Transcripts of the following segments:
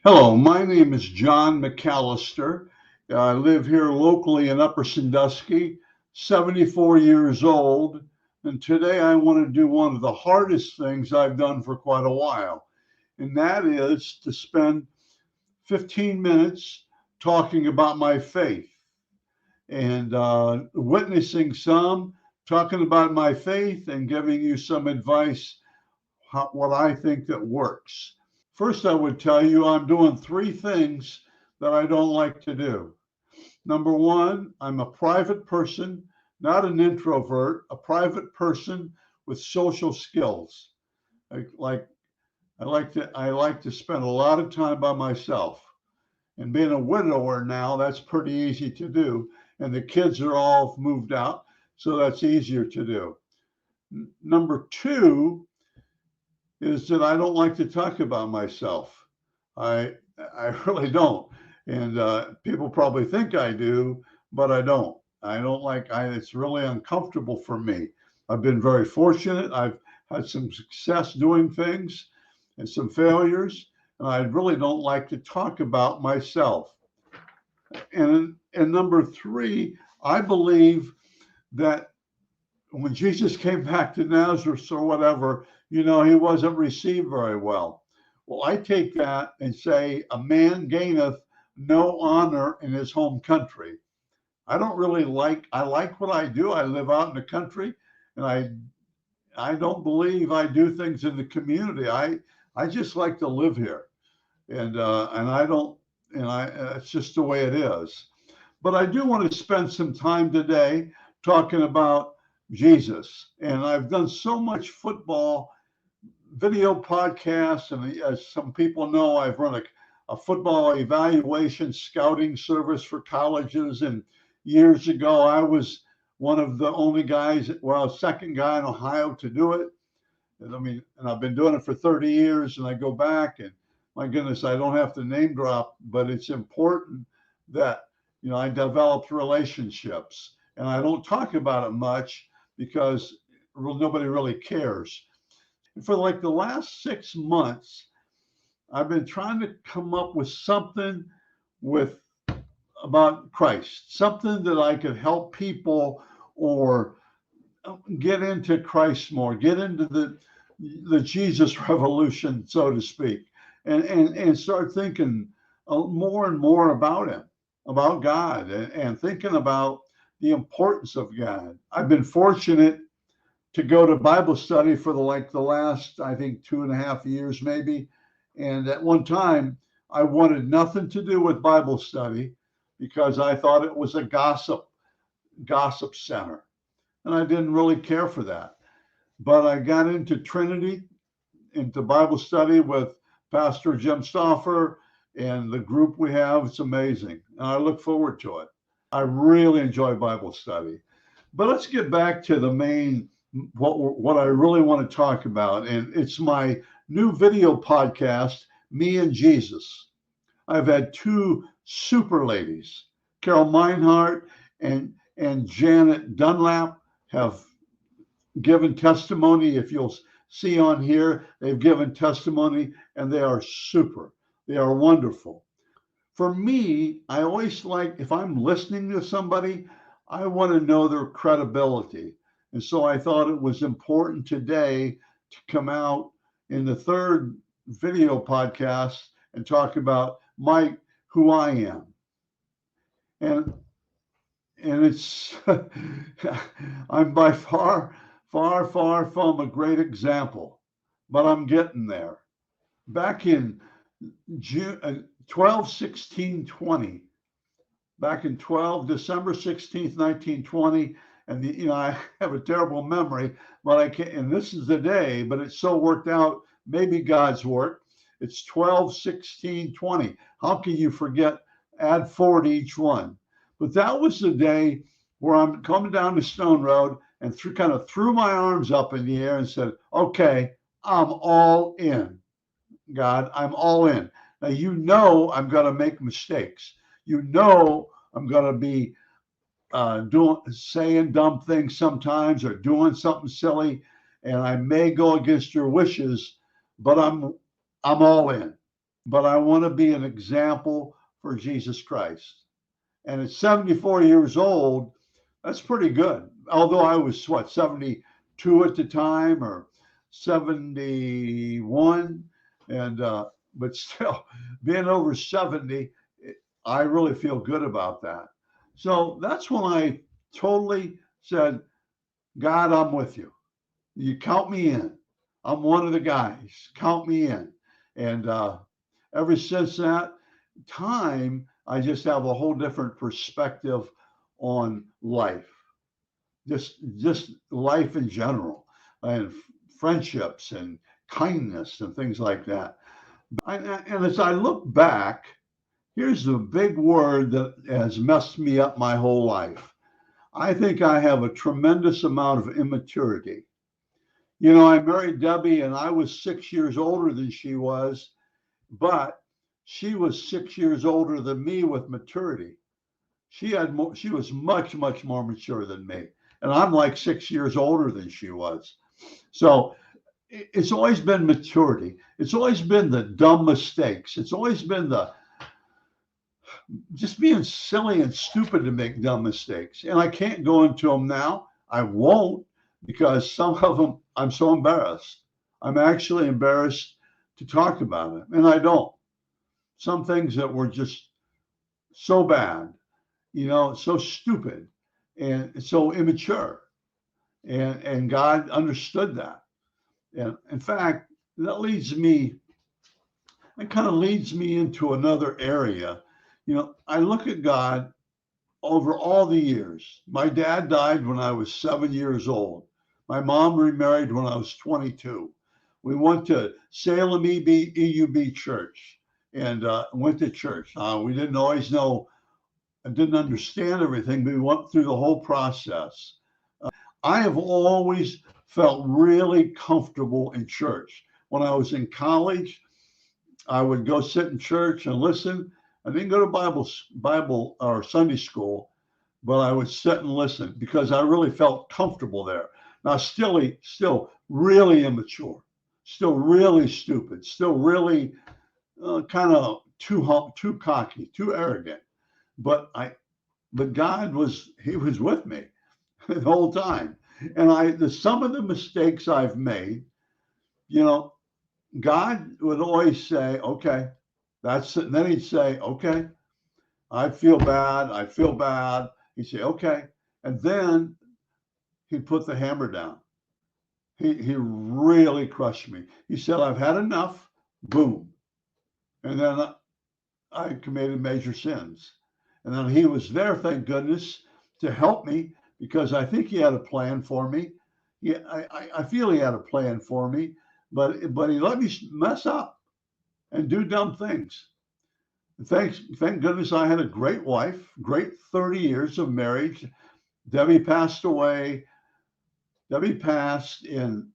Hello, my name is John McCallister. I live here locally in Upper Sandusky, 74 years old, and today I want to do one of the hardest things I've done for quite a while, and that is to spend 15 minutes talking about my faith and witnessing some, talking about my faith, and giving you some advice, what I think that works. First, I would tell you I'm doing three things that I don't like to do. Number one, I'm a private person, not an introvert, a private person with social skills. I like I like to spend a lot of time by myself. And being a widower now, that's pretty easy to do. And the kids are all moved out, so that's easier to do. Number two is that I don't like to talk about myself. I I really don't, and people probably think I do, but I don't. I don't like. It's really uncomfortable for me. I've been very fortunate. I've had some success doing things, and some failures, and I really don't like to talk about myself. And number three, I believe that when Jesus came back to Nazareth or whatever, he wasn't received very well. Well, I take that and say, a man gaineth no honor in his home country. I don't really I like what I do. I live out in the country, and I don't believe I do things in the community. I just like to live here, and I don't, and I it's just the way it is. But I do want to spend some time today talking about Jesus. And I've done so much football video podcasts. And as some people know, I've run a football evaluation scouting service for colleges. And years ago, I was one of the only guys, well, second guy in Ohio to do it. And I've been doing it for 30 years. And I go back, and my goodness, I don't have to name drop, but it's important that I developed relationships, and I don't talk about it much because nobody really cares. And for like the last 6 months, I've been trying to come up with something with about Christ, something that I could help people or get into Christ more, get into the Jesus revolution, so to speak, and start thinking more and more about him, about God, and thinking about the importance of God. I've been fortunate to go to Bible study for the last, I think, 2.5 years maybe. And at one time, I wanted nothing to do with Bible study because I thought it was a gossip center, and I didn't really care for that. But I got into Trinity, into Bible study with Pastor Jim Stauffer and the group we have. It's amazing, and I look forward to it. I really enjoy Bible study. But let's get back to the main, what I really want to talk about, and it's my new video podcast, Me and Jesus. I've had two super ladies, Carol Meinhardt and Janet Dunlap, have given testimony. If you'll see on here, they've given testimony, and they are super. They are wonderful. For me, I always like, if I'm listening to somebody, I want to know their credibility. And so I thought it was important today to come out in the third video podcast and talk about who I am. And it's, I'm by far from a great example, but I'm getting there. Back in June 12, 16, 20, back in December 16th, 1920, and I have a terrible memory, but I can't, and this is the day, but it's so worked out, maybe God's work. It's 12, 16, 20. How can you forget? Add 4 to each one. But that was the day where I'm coming down the Stone Road and kind of threw my arms up in the air and said, okay, I'm all in. God, I'm all in. Now, I'm going to make mistakes. I'm going to be saying dumb things sometimes or doing something silly, and I may go against your wishes, but I'm all in. but I want to be an example for Jesus Christ. And at 74 years old, that's pretty good. Although I was, what, 72 at the time or 71. And, but still, being over 70, I really feel good about that. So that's when I totally said, God, I'm with you. You count me in. I'm one of the guys. Count me in. And ever since that time, I just have a whole different perspective on life, just life in general, and friendships and kindness and things like that. And as I look back, here's the big word that has messed me up my whole life. I think I have a tremendous amount of immaturity. You know, I married Debbie and I was 6 years older than she was, but she was 6 years older than me with maturity. She was much, much more mature than me. And I'm like 6 years older than she was. So it's always been maturity. It's always been the dumb mistakes. It's always been the just being silly and stupid to make dumb mistakes. And I can't go into them now. I won't, because some of them I'm so embarrassed. I'm actually embarrassed to talk about it. And I don't. Some things that were just so bad, you know, so stupid and so immature. And God understood that. And in fact, that kind of leads me into another area. You know, I look at God over all the years. My dad died when I was 7 years old. My mom remarried when I was 22. We went to Salem EUB Church and went to church. We didn't always know and didn't understand everything, but we went through the whole process. I have always felt really comfortable in church. When I was in college, I would go sit in church and listen. I didn't go to Bible or Sunday school, but I would sit and listen because I really felt comfortable there. Now, still really immature, still really stupid, still really kind of too cocky, too arrogant. But God He was with me the whole time. And some of the mistakes I've made, you know, God would always say, okay, that's it. And then he'd say, okay, I feel bad. I feel bad. He'd say, okay. And then he'd put the hammer down. He really crushed me. He said, I've had enough. Boom. And then I committed major sins. And then he was there, thank goodness, to help me because I think he had a plan for me. Yeah, I feel he had a plan for me, but he let me mess up and do dumb things. Thank goodness I had a great wife, great 30 years of marriage. Debbie passed away. Debbie passed in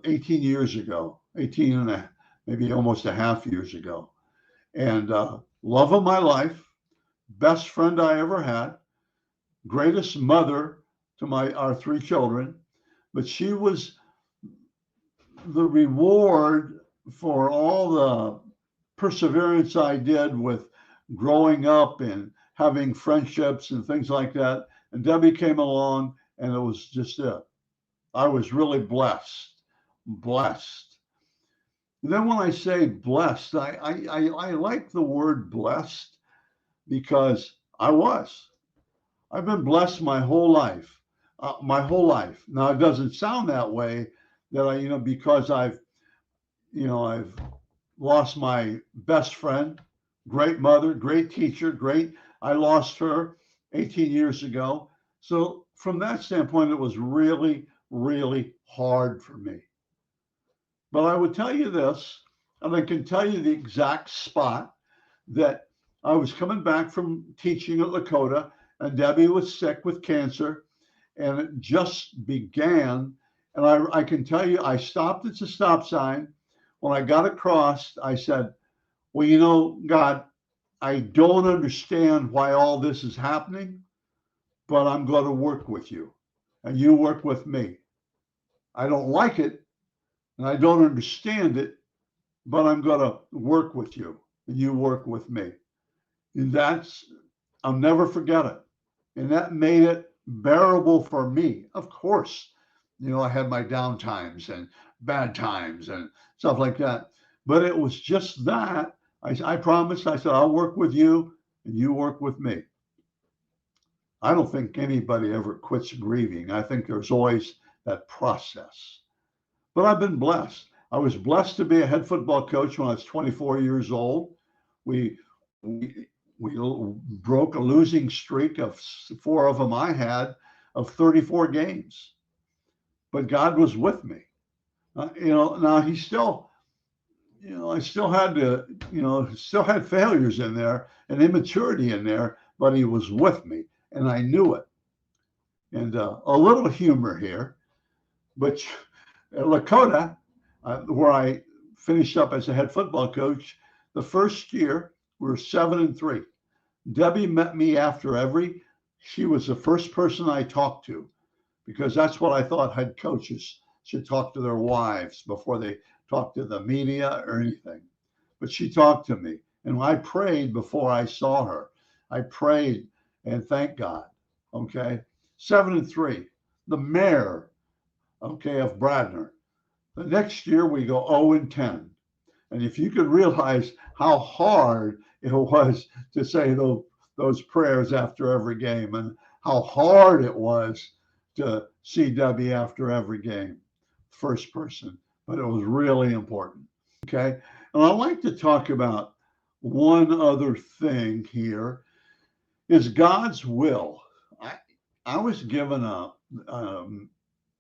18 years ago, 18 and maybe almost a half years ago. And love of my life, best friend I ever had, greatest mother to our three children, but she was the reward for all the perseverance I did with growing up and having friendships and things like that. And Debbie came along, and it was just it. I was really blessed. And then when I say blessed, I like the word blessed because I've been blessed my whole life, Now it doesn't sound that way that because I've lost my best friend, great mother, great teacher, I lost her 18 years ago. So from that standpoint, it was really, really hard for me. But I would tell you this, and I can tell you the exact spot that I was coming back from teaching at Lakota, and Debbie was sick with cancer, and it just began. And I can tell you, I stopped at the stop sign. When I got across, I said, well, God, I don't understand why all this is happening, but I'm going to work with you, and you work with me. I don't like it, and I don't understand it, but I'm going to work with you and you work with me. And I'll never forget it. And that made it bearable for me. Of course, I had my down times and bad times and stuff like that. But it was just that. I promised, I said, I'll work with you and you work with me. I don't think anybody ever quits grieving. I think there's always that process. But I've been blessed. I was blessed to be a head football coach when I was 24 years old. We we we broke a losing streak of four of them I had of 34 games. But God was with me. Now he still, I still had to, still had failures in there and immaturity in there, but he was with me and I knew it. And a little humor here, but at Lakota, where I finished up as a head football coach, the first year we were 7-3. Debbie met me she was the first person I talked to, because that's what I thought head coaches should talk to their wives before they talk to the media or anything. But she talked to me, and I prayed before I saw her. I prayed and thank God. Okay, 7-3. The mayor, okay, of Bradner. The next year we go 0-10. And if you could realize how hard it was to say those prayers after every game, and how hard it was to see Debbie after every game, first person, but it was really important. Okay. And I'd like to talk about one other thing here is God's will. I was given a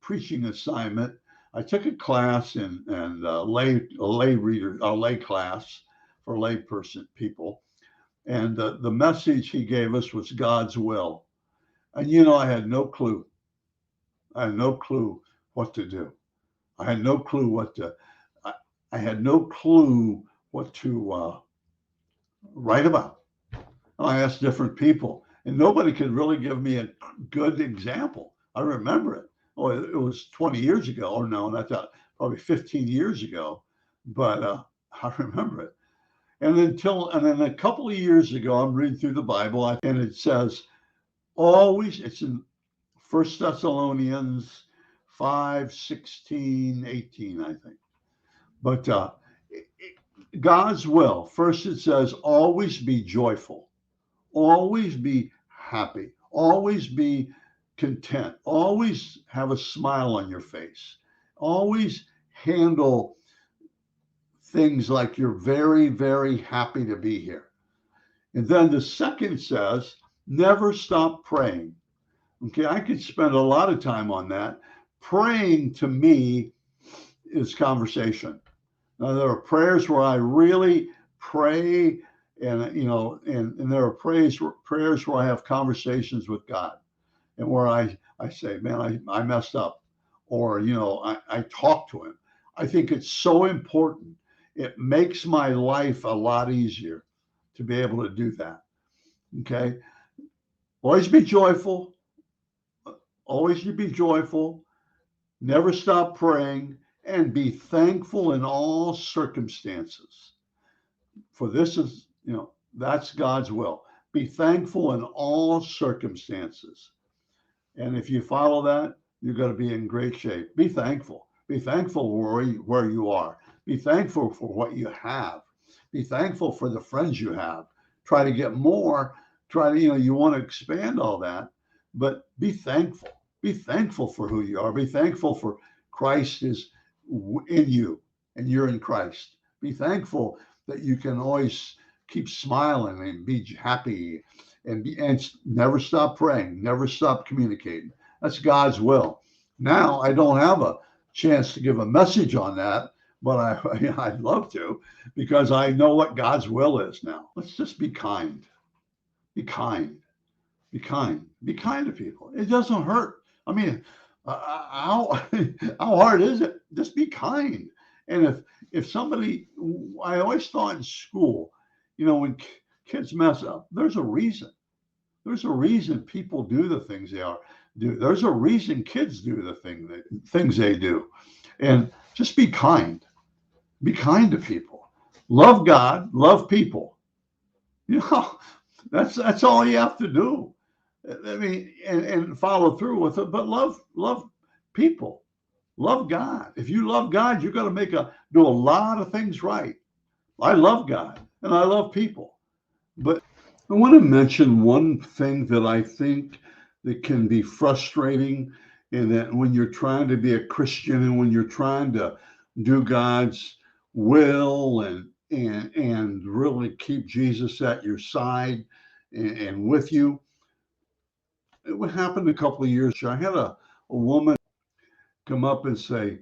preaching assignment. I took a class in a lay class for lay people, and the message he gave us was God's will. And I had no clue. I had no clue what to do. I had no clue what to. I had no clue what to write about. I asked different people, and nobody could really give me a good example. I remember it. Oh, it was 20 years ago, or no, not that, probably 15 years ago, but I remember it. And then a couple of years ago, I'm reading through the Bible, and it says, always, it's in 1 Thessalonians 5:16-18, I think. But God's will, first it says, always be joyful, always be happy, always be content, always have a smile on your face, always handle things like you're very, very happy to be here. And then the second says, never stop praying. Okay, I could spend a lot of time on that. Praying to me is conversation. Now, there are prayers where I really pray, and and there are prayers where I have conversations with God, and where I say, man, I messed up, or I talk to him. I think it's so important. It makes my life a lot easier to be able to do that. Okay, always be joyful. Always be joyful. Never stop praying, and be thankful in all circumstances. For this is, that's God's will. Be thankful in all circumstances. And if you follow that, you're going to be in great shape. Be thankful. Be thankful where you are. Be thankful for what you have. Be thankful for the friends you have. Try to get more. Try to, you want to expand all that, but be thankful. Be thankful for who you are. Be thankful for Christ is in you and you're in Christ. Be thankful that you can always keep smiling and be happy and never stop praying, never stop communicating. That's God's will. Now, I don't have a chance to give a message on that, but I'd love to, because I know what God's will is now. Let's just be kind. Be kind. Be kind. Be kind to people. It doesn't hurt. I mean, how hard is it? Just be kind. And if somebody, I always thought in school, when kids mess up, there's a reason. There's a reason people do the things they do. There's a reason kids do the things they do. And just be kind. Be kind to people. Love God, love people. You know, that's all you have to do. I mean, and follow through with it, but love people. Love God. If you love God, you're going to do a lot of things right. I love God and I love people. But I want to mention one thing that I think that can be frustrating, and that when you're trying to be a Christian and when you're trying to do God's will and really keep Jesus at your side and with you. What happened a couple of years ago, I had a woman come up and say,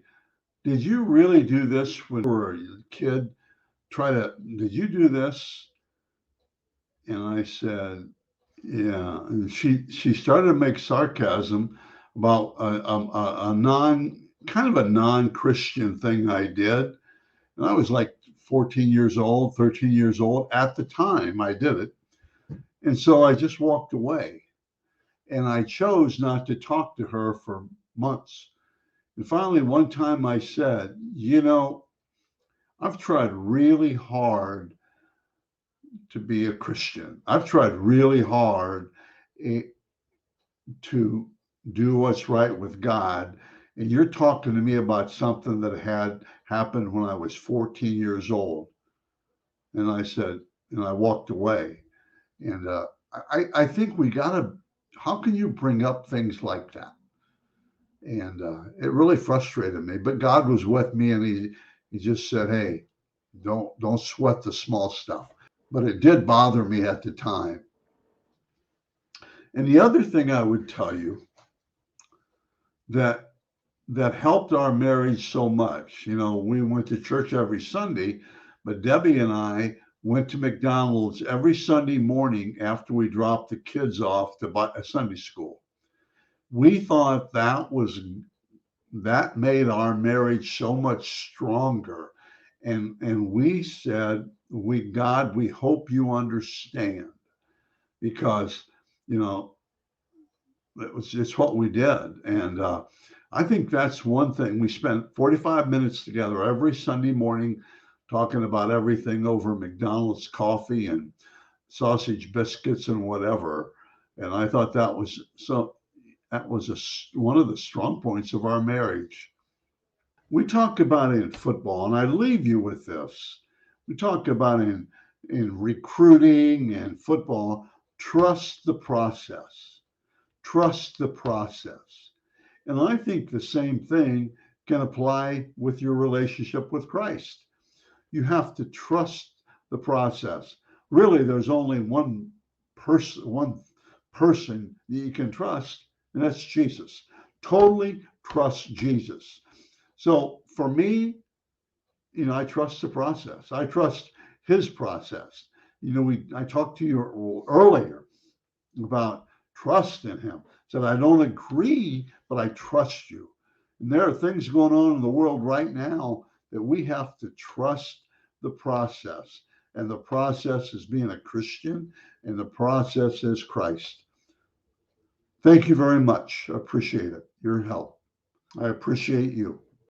"Did you really do this when you were a kid? Did you do this?" And I said, "Yeah." And she started to make sarcasm about a non-Christian thing I did. And I was like 14 years old, 13 years old at the time I did it. And so I just walked away. And I chose not to talk to her for months. And finally, one time I said, I've tried really hard to be a Christian. I've tried really hard to do what's right with God. And you're talking to me about something that had happened when I was 14 years old. And I said, and I walked away. And I think we got to, how can you bring up things like that? And it really frustrated me. But God was with me, and he just said, "Hey, don't sweat the small stuff." But it did bother me at the time. And the other thing I would tell you that helped our marriage so much, we went to church every Sunday, but Debbie and I went to McDonald's every Sunday morning after we dropped the kids off to Sunday school. We thought that made our marriage so much stronger. And we said, God, we hope you understand, because, it's what we did. And I think that's one thing. We spent 45 minutes together every Sunday morning talking about everything over McDonald's coffee and sausage biscuits and whatever. And I thought that was one of the strong points of our marriage. We talk about it in football, and I leave you with this. We talk about it in recruiting and football. Trust the process. Trust the process. And I think the same thing can apply with your relationship with Christ. You have to trust the process. Really, there's only one person that you can trust, and that's Jesus. Totally trust Jesus. So for me, I trust the process. I trust his process. I talked to you earlier about trust in him. Said, I don't agree, but I trust you. And there are things going on in the world right now that we have to trust the process. And the process is being a Christian, and the process is Christ. Thank you very much. I appreciate it. Your help. I appreciate you.